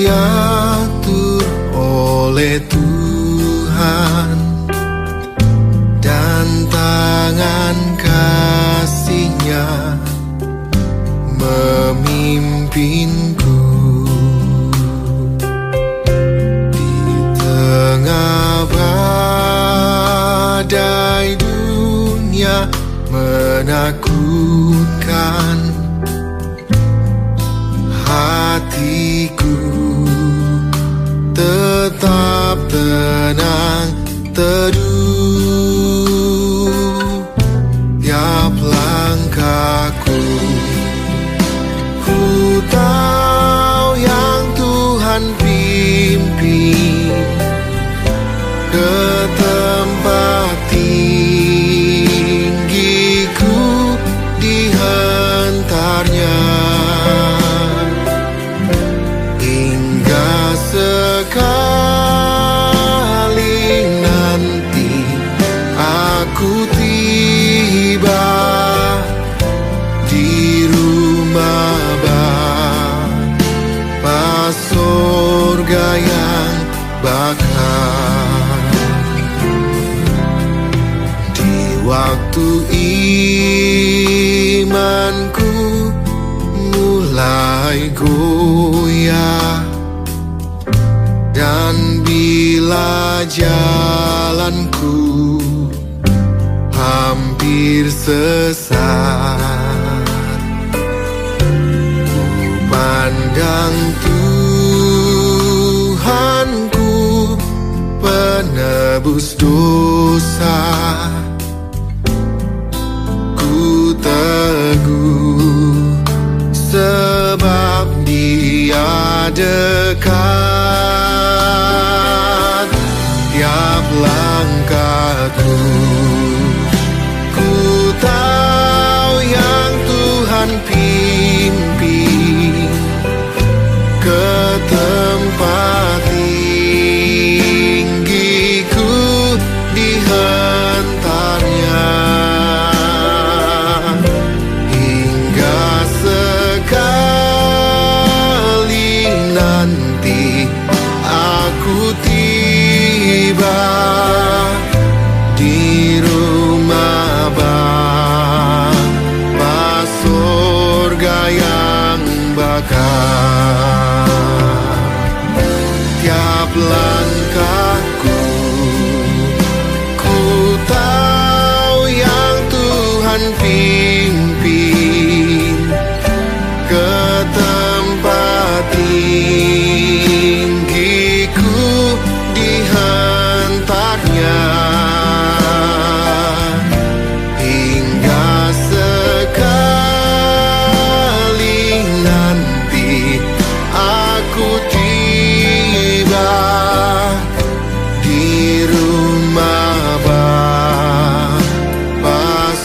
diatur oleh Tuhan, dan tangan kasih-Nya memimpinku. Di tengah badai dunia menakutkan, hatiku tetap tenang teduh. Tiap langkahku, ku tahu yang Tuhan pimpin ke tempat tinggi-Ku dihantarnya. Hingga sekali nanti aku tiba di rumah Bapa surga yang bakal. Di waktu imanku mulai goyah, dan bila jalanku hampir sesat, ku pandang Tuhanku, penebus dosa. Ku teguh sebab Dia dekat. Tiap langkahku, ku tahu yang Tuhan pimpin ke tempat tinggi-Ku dihantarnya. Hingga sekali nanti aku tiba di rumah Bapa surga yang bakal. Tiap langkahku, ku tahu yang Tuhan pimpin ke tempat tinggi-Ku dihantarnya. Hingga sekali nanti aku tiba di rumah Bapa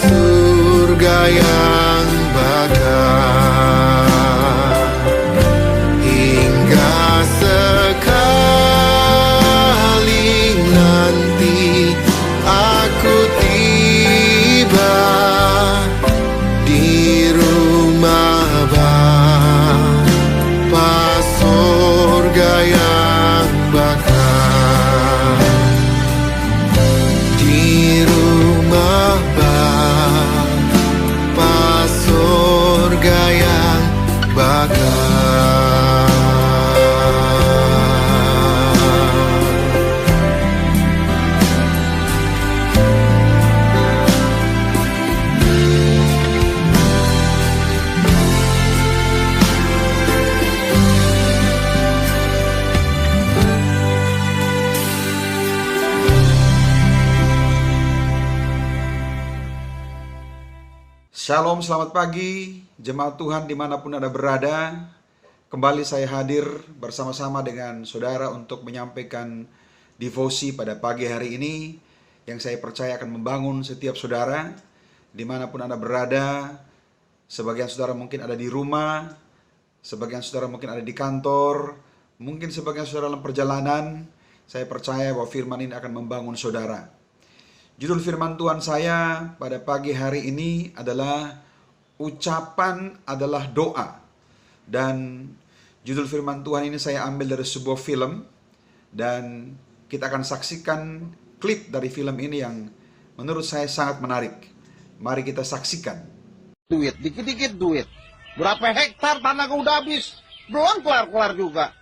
surga yang bakal. Hingga sekali nanti aku tiba di rumah Bapa surga yang bakal. Di rumah Bapa surga yang bakal. Shalom, selamat pagi jemaat Tuhan dimanapun Anda berada. Kembali saya hadir bersama-sama dengan saudara untuk menyampaikan devosi pada pagi hari ini, yang saya percaya akan membangun setiap saudara dimanapun Anda berada. Sebagian saudara mungkin ada di rumah, sebagian saudara mungkin ada di kantor, mungkin sebagian saudara dalam perjalanan. Saya percaya bahwa firman ini akan membangun saudara. Judul firman Tuhan saya pada pagi hari ini adalah ucapan adalah doa. Dan Judul firman Tuhan ini saya ambil dari sebuah film, dan kita akan saksikan klip dari film ini yang menurut saya sangat menarik. Mari kita saksikan. Duit, dikit-dikit duit. Berapa hektar tanah gua udah habis. Belum kelar-kelar juga.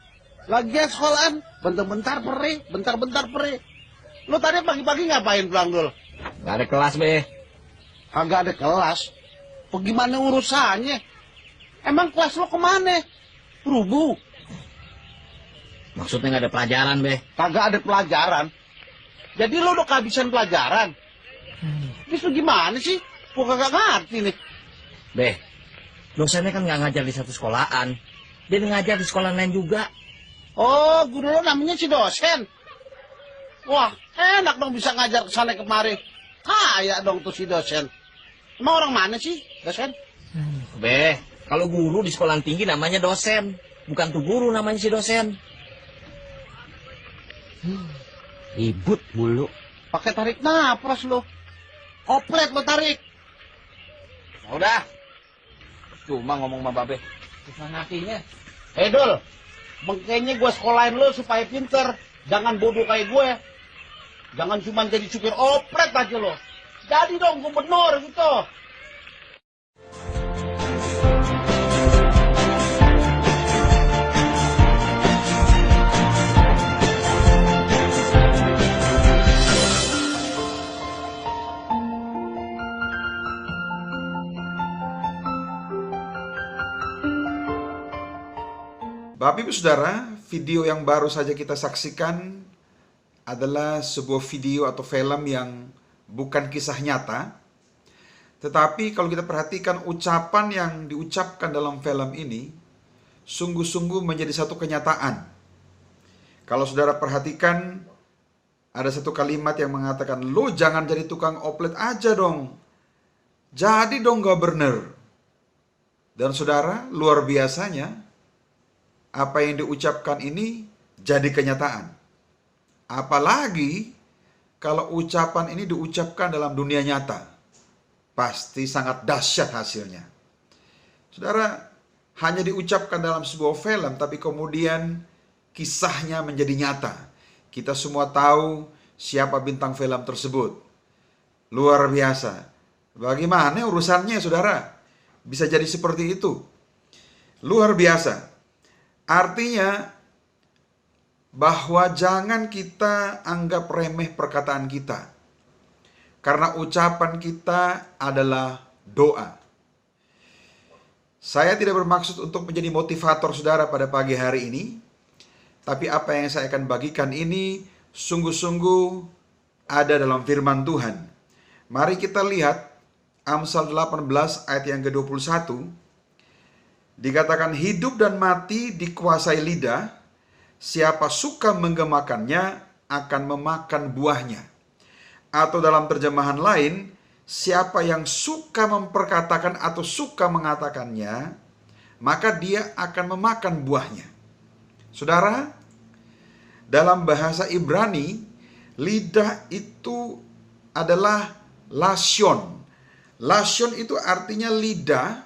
Lagian sekolahan, bentar-bentar perih, bentar-bentar perih. Lu tadi pagi-pagi ngapain pulang dulu? Gak ada kelas, Be. Kagak ada kelas. Bagaimana urusannya? Emang kelas lo kemana? Rubuh. Maksudnya gak ada pelajaran, Be. Kagak ada pelajaran. Jadi lo udah kehabisan pelajaran. Terus lu gimana sih? Gua kagak ngerti nih. Be, dosennya kan gak ngajar di satu sekolahan. Dia ngajar di sekolah lain juga. Oh, guru lo namanya si dosen. Wah, enak dong bisa ngajar kesana kemari. Kaya dong tuh si dosen. Emang orang mana sih dosen? Be, kalau guru di sekolah tinggi namanya dosen. Bukan tuh guru namanya si dosen. Ribut mulu. Pakai tarik napas lo. Oplet lo tarik. Udah. Cuma ngomong sama Babe. Susah ngakinya. Dul, makanya gue sekolahin lo supaya pinter. Jangan bodoh kayak gue. Jangan cuma jadi supir oplet aja lo. Jadi dong gubernur gitu. Bapak Ibu Saudara, video yang baru saja kita saksikan adalah sebuah video atau film yang bukan kisah nyata. Tetapi kalau kita perhatikan ucapan yang diucapkan dalam film ini, sungguh-sungguh menjadi satu kenyataan. Kalau saudara perhatikan, ada satu kalimat yang mengatakan, "Lo jangan jadi tukang oplet aja dong. Jadi dong gubernur." Dan saudara, luar biasanya, apa yang diucapkan ini jadi kenyataan. Apalagi kalau ucapan ini diucapkan dalam dunia nyata. Pasti sangat dahsyat hasilnya. Saudara, hanya diucapkan dalam sebuah film, tapi kemudian kisahnya menjadi nyata. Kita semua tahu siapa bintang film tersebut. Luar biasa. Bagaimana urusannya, saudara? Bisa jadi seperti itu. Luar biasa. Artinya bahwa jangan kita anggap remeh perkataan kita. Karena ucapan kita adalah doa. Saya tidak bermaksud untuk menjadi motivator saudara pada pagi hari ini. Tapi apa yang saya akan bagikan ini sungguh-sungguh ada dalam firman Tuhan. Mari kita lihat Amsal 18 ayat yang ke-21. Dikatakan hidup dan mati dikuasai lidah, siapa suka menggemakannya akan memakan buahnya. Atau dalam terjemahan lain, siapa yang suka memperkatakan atau suka mengatakannya, maka dia akan memakan buahnya. Saudara, dalam bahasa Ibrani, lidah itu adalah lashon. Lashon itu artinya lidah,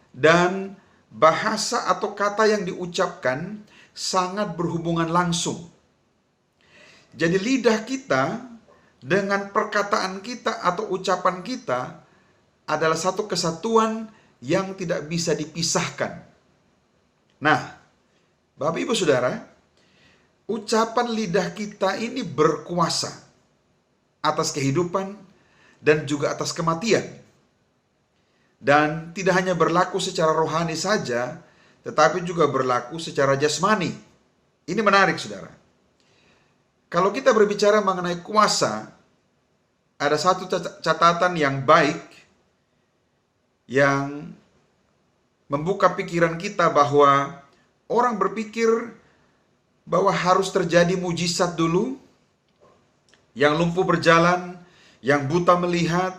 dan bahasa atau kata yang diucapkan sangat berhubungan langsung. Jadi lidah kita dengan perkataan kita atau ucapan kita adalah satu kesatuan yang tidak bisa dipisahkan. Nah, Bapak Ibu Saudara, ucapan lidah kita ini berkuasa atas kehidupan dan juga atas kematian. Dan tidak hanya berlaku secara rohani saja, tetapi juga berlaku secara jasmani. Ini menarik, saudara. Kalau kita berbicara mengenai kuasa, ada satu catatan yang baik yang membuka pikiran kita bahwa orang berpikir bahwa harus terjadi mujizat dulu, yang lumpuh berjalan, yang buta melihat,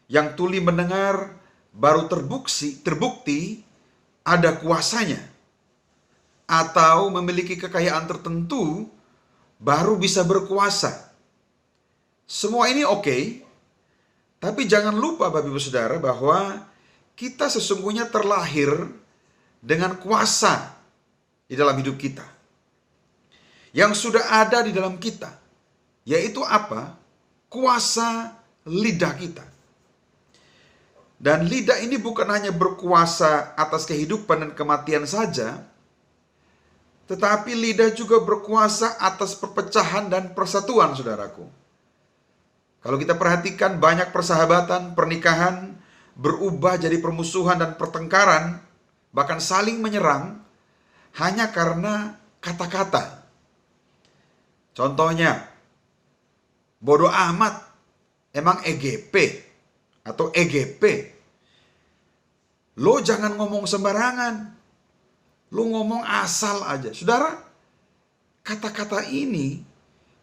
yang tuli mendengar, baru terbukti ada kuasanya. Atau memiliki kekayaan tertentu, baru bisa berkuasa. Semua ini oke, tapi jangan lupa Bapak Ibu Saudara bahwa kita sesungguhnya terlahir dengan kuasa di dalam hidup kita. Yang sudah ada di dalam kita. Yaitu apa? Kuasa lidah kita. Dan lidah ini bukan hanya berkuasa atas kehidupan dan kematian saja, tetapi lidah juga berkuasa atas perpecahan dan persatuan, saudaraku. Kalau kita perhatikan, banyak persahabatan, pernikahan berubah jadi permusuhan dan pertengkaran, bahkan saling menyerang, hanya karena kata-kata. Contohnya, bodoh amat, emang EGP atau EGP. Lo jangan ngomong sembarangan. Lo ngomong asal aja. Saudara, kata-kata ini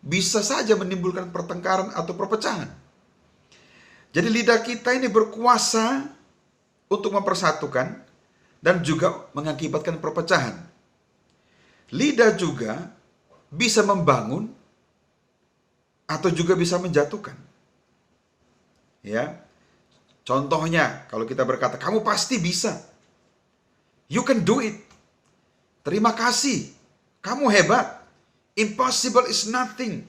bisa saja menimbulkan pertengkaran atau perpecahan. Jadi lidah kita ini berkuasa untuk mempersatukan dan juga mengakibatkan perpecahan. Lidah juga bisa membangun atau juga bisa menjatuhkan. Ya. Contohnya, kalau kita berkata, kamu pasti bisa. You can do it. Terima kasih. Kamu hebat. Impossible is nothing.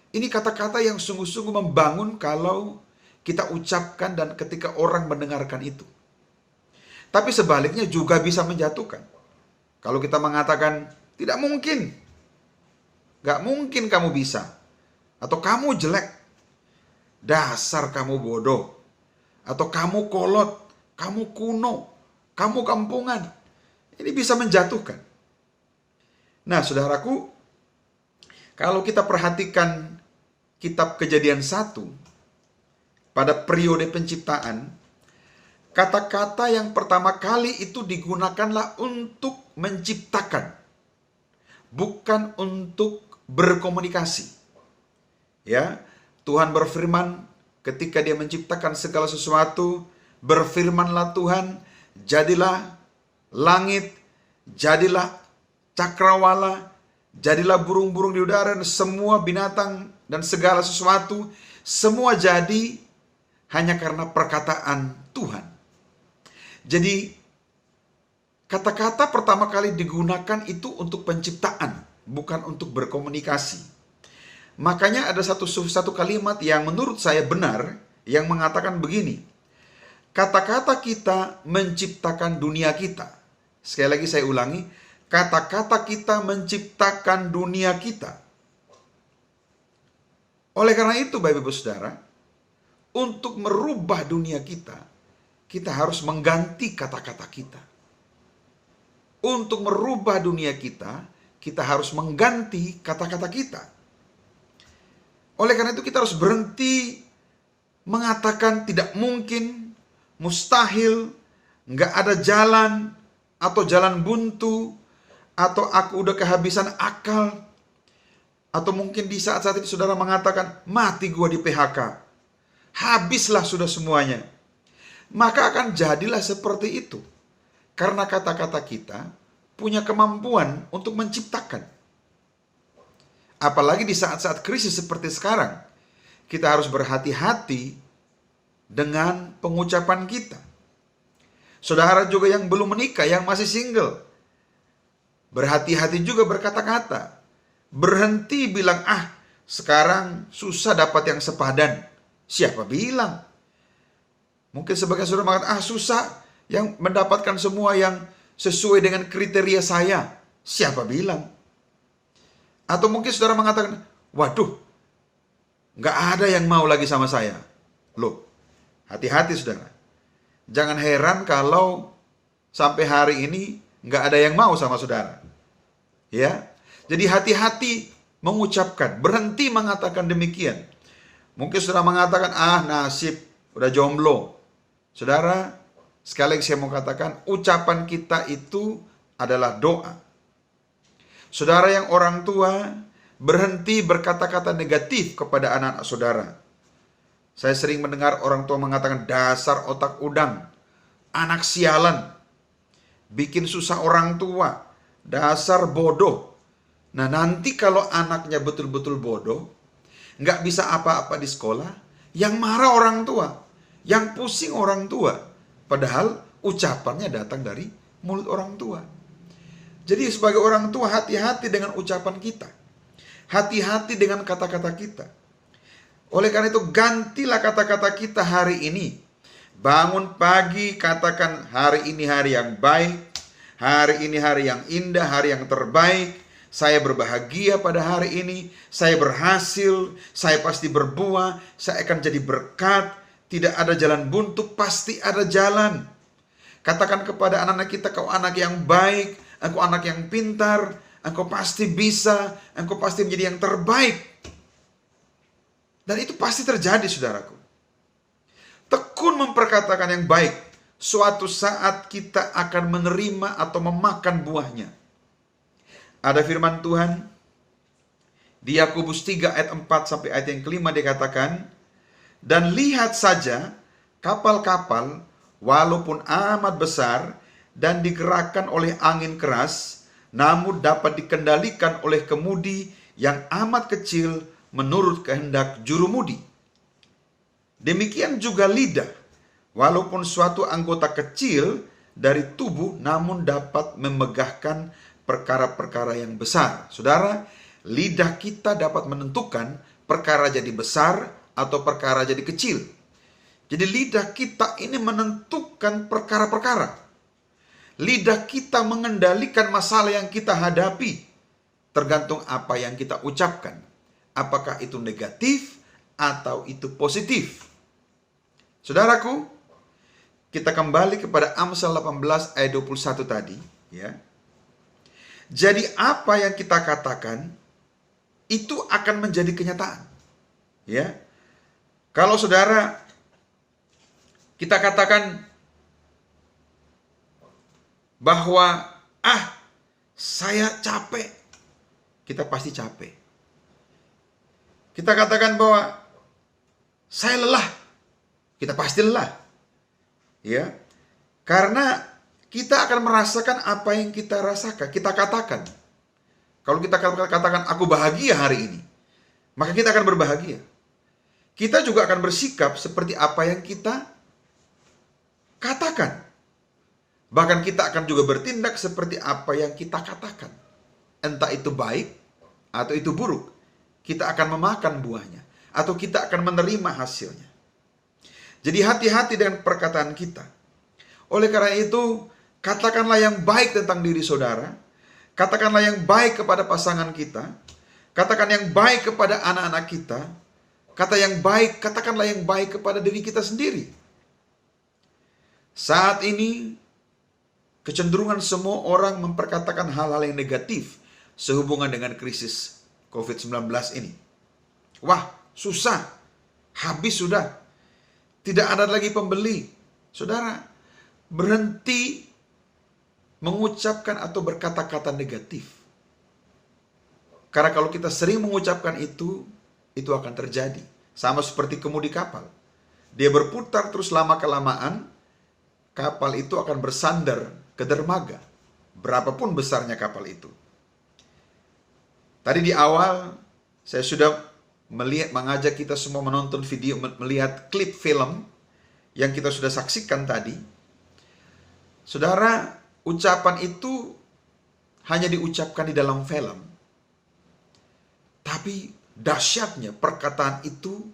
Ini kata-kata yang sungguh-sungguh membangun kalau kita ucapkan dan ketika orang mendengarkan itu. Tapi sebaliknya juga bisa menjatuhkan. Kalau kita mengatakan, tidak mungkin. Gak mungkin kamu bisa. Atau kamu jelek. Dasar kamu bodoh. Atau kamu kolot. Kamu kuno. Kamu kampungan. Ini bisa menjatuhkan. Nah, saudaraku, kalau kita perhatikan kitab Kejadian 1, pada periode penciptaan, kata-kata yang pertama kali itu digunakanlah untuk menciptakan, bukan untuk berkomunikasi. Ya, Tuhan berfirman ketika Dia menciptakan segala sesuatu, berfirmanlah Tuhan, jadilah langit, jadilah cakrawala, jadilah burung-burung di udara, dan semua binatang dan segala sesuatu, semua jadi hanya karena perkataan Tuhan. Jadi kata-kata pertama kali digunakan itu untuk penciptaan, bukan untuk berkomunikasi. Makanya ada satu kalimat yang menurut saya benar, yang mengatakan begini, kata-kata kita menciptakan dunia kita. Sekali lagi saya ulangi, kata-kata kita menciptakan dunia kita. Oleh karena itu, Bapak Ibu Saudara, untuk merubah dunia kita, kita harus mengganti kata-kata kita. Untuk merubah dunia kita, kita harus mengganti kata-kata kita. Oleh karena itu kita harus berhenti mengatakan tidak mungkin, mustahil, nggak ada jalan, atau jalan buntu, atau aku udah kehabisan akal, atau mungkin di saat-saat itu saudara mengatakan, mati gua di PHK. Habislah sudah semuanya. Maka akan jadilah seperti itu. Karena kata-kata kita punya kemampuan untuk menciptakan. Apalagi di saat-saat krisis seperti sekarang. Kita harus berhati-hati dengan pengucapan kita. Saudara juga yang belum menikah, yang masih single, berhati-hati juga berkata-kata. Berhenti bilang, sekarang susah dapat yang sepadan. Siapa bilang? Mungkin sebagian saudara mengatakan, susah yang mendapatkan semua yang sesuai dengan kriteria saya. Siapa bilang? Atau mungkin saudara mengatakan, waduh, nggak ada yang mau lagi sama saya. Loh, hati-hati saudara. Jangan heran kalau sampai hari ini nggak ada yang mau sama saudara. Ya, jadi hati-hati mengucapkan, berhenti mengatakan demikian. Mungkin saudara mengatakan, nasib, udah jomblo. Saudara, sekali lagi saya mau katakan, ucapan kita itu adalah doa. Saudara yang orang tua, berhenti berkata-kata negatif kepada anak-anak saudara. Saya sering mendengar orang tua mengatakan, dasar otak udang, anak sialan, bikin susah orang tua, dasar bodoh. Nah, nanti kalau anaknya betul-betul bodoh, nggak bisa apa-apa di sekolah, yang marah orang tua, yang pusing orang tua. Padahal ucapannya datang dari mulut orang tua. Jadi sebagai orang tua, hati-hati dengan ucapan kita. Hati-hati dengan kata-kata kita. Oleh karena itu, gantilah kata-kata kita hari ini. Bangun pagi, katakan hari ini hari yang baik. Hari ini hari yang indah, hari yang terbaik. Saya berbahagia pada hari ini. Saya berhasil, saya pasti berbuah. Saya akan jadi berkat. Tidak ada jalan buntu, pasti ada jalan. Katakan kepada anak-anak kita, kau anak yang baik, engkau anak yang pintar, engkau pasti bisa, engkau pasti menjadi yang terbaik. Dan itu pasti terjadi, saudaraku. Tekun memperkatakan yang baik, suatu saat kita akan menerima atau memakan buahnya. Ada firman Tuhan di Yakobus 3 ayat 4 sampai ayat yang kelima dikatakan, dan lihat saja kapal-kapal walaupun amat besar dan digerakkan oleh angin keras, namun dapat dikendalikan oleh kemudi yang amat kecil menurut kehendak jurumudi. Demikian juga lidah, walaupun suatu anggota kecil dari tubuh, namun dapat memegahkan perkara-perkara yang besar. Saudara, lidah kita dapat menentukan perkara jadi besar atau perkara jadi kecil. Jadi lidah kita ini menentukan perkara-perkara. Lidah kita mengendalikan masalah yang kita hadapi. Tergantung apa yang kita ucapkan. Apakah itu negatif atau itu positif. Saudaraku, kita kembali kepada Amsal 18 ayat 21 tadi. Ya. Jadi apa yang kita katakan, itu akan menjadi kenyataan. Ya. Kalau saudara, kita katakan bahwa saya capek, kita pasti capek. Kita katakan bahwa saya lelah, kita pasti lelah. Ya. Karena kita akan merasakan apa yang kita rasakan, kita katakan. Kalau kita katakan aku bahagia hari ini, maka kita akan berbahagia. Kita juga akan bersikap seperti apa yang kita katakan. Bahkan kita akan juga bertindak seperti apa yang kita katakan. Entah itu baik atau itu buruk. Kita akan memakan buahnya. Atau kita akan menerima hasilnya. Jadi hati-hati dengan perkataan kita. Oleh karena itu, katakanlah yang baik tentang diri saudara. Katakanlah yang baik kepada pasangan kita. Katakan yang baik kepada anak-anak kita. Katakanlah yang baik kepada diri kita sendiri. Saat ini, kecenderungan semua orang memperkatakan hal-hal yang negatif sehubungan dengan krisis COVID-19 ini. Wah, susah. Habis sudah. Tidak ada lagi pembeli. Saudara, berhenti mengucapkan atau berkata-kata negatif. Karena kalau kita sering mengucapkan itu akan terjadi. Sama seperti kemudi kapal. Dia berputar terus lama-kelamaan, kapal itu akan bersandar ke dermaga. Berapapun besarnya kapal itu. Tadi di awal, saya sudah mengajak kita semua menonton video, melihat klip film yang kita sudah saksikan tadi. Saudara, ucapan itu hanya diucapkan di dalam film. Tapi dahsyatnya perkataan itu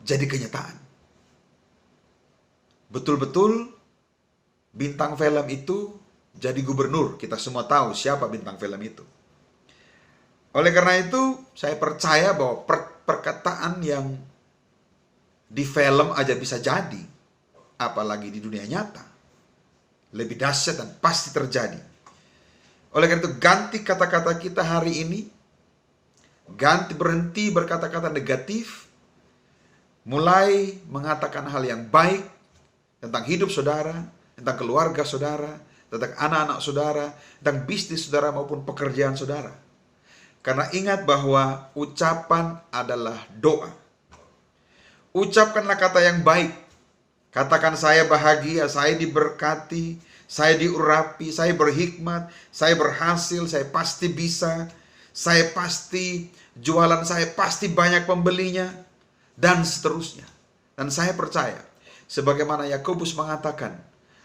jadi kenyataan. Betul-betul bintang film itu jadi gubernur. Kita semua tahu siapa bintang film itu. Oleh karena itu, saya percaya bahwa perkataan yang di film aja bisa jadi, apalagi di dunia nyata. Lebih dahsyat dan pasti terjadi. Oleh karena itu, ganti kata-kata kita hari ini. Berhenti berkata-kata negatif. Mulai mengatakan hal yang baik tentang hidup saudara, tentang keluarga saudara, tentang anak-anak saudara, tentang bisnis saudara maupun pekerjaan saudara. Karena ingat bahwa ucapan adalah doa. Ucapkanlah kata yang baik. Katakan saya bahagia, saya diberkati, saya diurapi, saya berhikmat, saya berhasil, saya pasti bisa, saya pasti jualan saya pasti banyak pembelinya, dan seterusnya. Dan saya percaya, sebagaimana Yakobus mengatakan,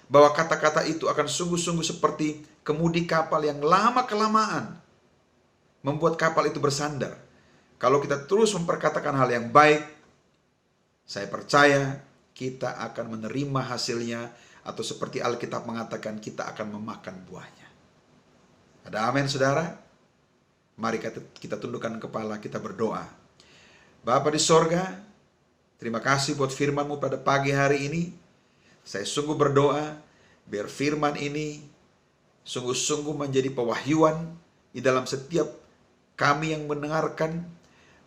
bahwa kata-kata itu akan sungguh-sungguh seperti kemudi kapal yang lama-kelamaan membuat kapal itu bersandar. Kalau kita terus memperkatakan hal yang baik, saya percaya kita akan menerima hasilnya, atau seperti Alkitab mengatakan, kita akan memakan buahnya. Ada amin, saudara? Mari kita tundukkan kepala, kita berdoa. Bapa di sorga, terima kasih buat firman-Mu pada pagi hari ini. Saya sungguh berdoa, biar firman ini sungguh-sungguh menjadi pewahyuan di dalam setiap kami yang mendengarkan,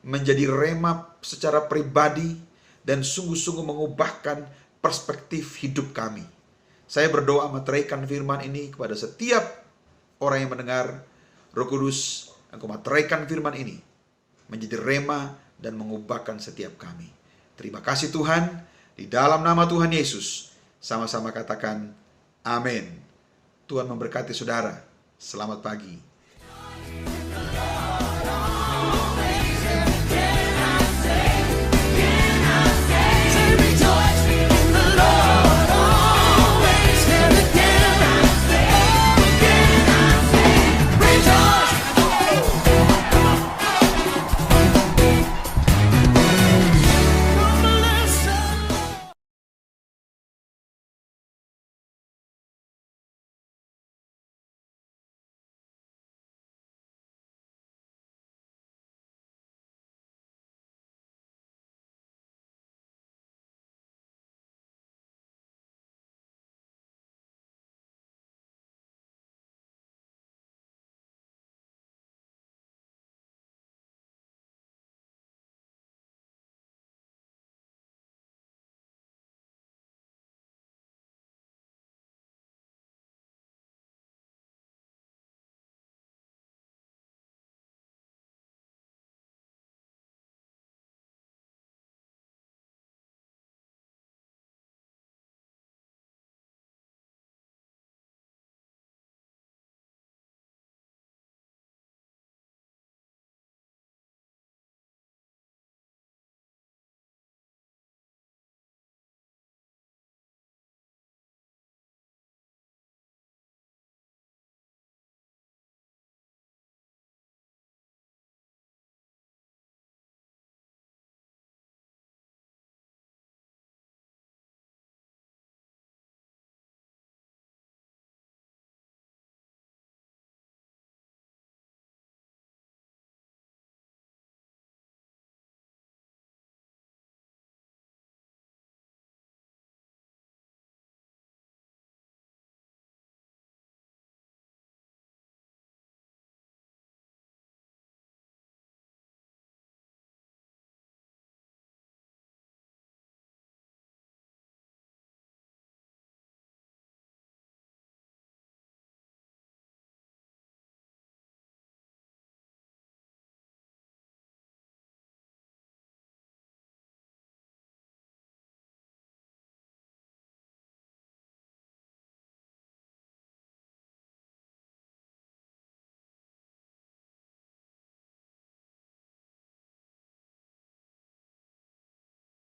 menjadi rema secara pribadi, dan sungguh-sungguh mengubahkan perspektif hidup kami. Saya berdoa meteraikan firman ini kepada setiap orang yang mendengar. Roh Kudus, Engkau meteraikan firman ini menjadi rema dan mengubahkan setiap kami. Terima kasih Tuhan, di dalam nama Tuhan Yesus. Sama-sama katakan amin. Tuhan memberkati saudara. Selamat pagi.